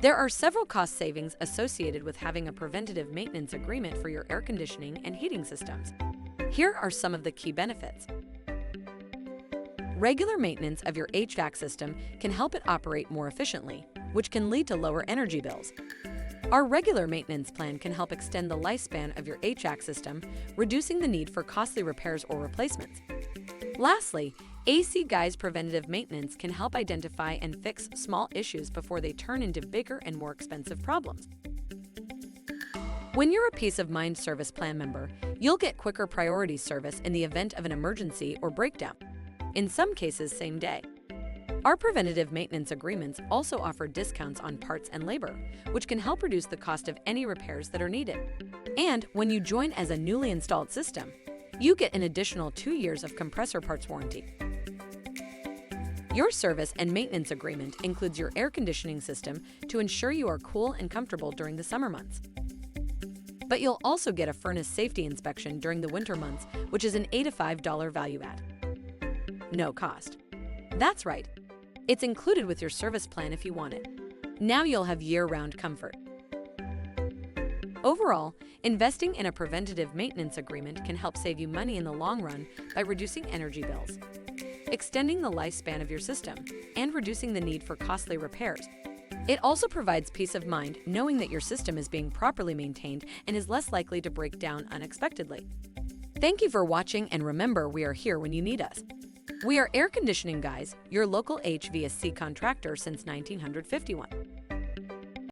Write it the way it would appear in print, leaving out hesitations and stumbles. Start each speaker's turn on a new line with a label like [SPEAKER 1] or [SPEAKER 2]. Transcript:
[SPEAKER 1] There are several cost savings associated with having a preventative maintenance agreement for your air conditioning and heating systems. Here are some of the key benefits. Regular maintenance of your HVAC system can help it operate more efficiently, which can lead to lower energy bills. Our regular maintenance plan can help extend the lifespan of your HVAC system, reducing the need for costly repairs or replacements. Lastly, hvac preventative maintenance can help identify and fix small issues before they turn into bigger and more expensive problems. When you're a Peace of Mind service plan member, you'll get quicker priority service in the event of an emergency or breakdown, in some cases same day. Our preventative maintenance agreements also offer discounts on parts and labor, which can help reduce the cost of any repairs that are needed. And when you join as a newly installed system, you get an additional 2 years of compressor parts warranty. Your service and maintenance agreement includes your air conditioning system to ensure you are cool and comfortable during the summer months. But you'll also get a furnace safety inspection during the winter months, which is an $8 to $5 value add. No cost. That's right. It's included with your service plan if you want it. Now you'll have year-round comfort. Overall, investing in a preventative maintenance agreement can help save you money in the long run by reducing energy bills, extending the lifespan of your system, and reducing the need for costly repairs. It also provides peace of mind knowing that your system is being properly maintained and is less likely to break down unexpectedly. Thank you for watching, and remember, we are here when you need us. We are Air Conditioning Guys, your local HVAC contractor since 1951.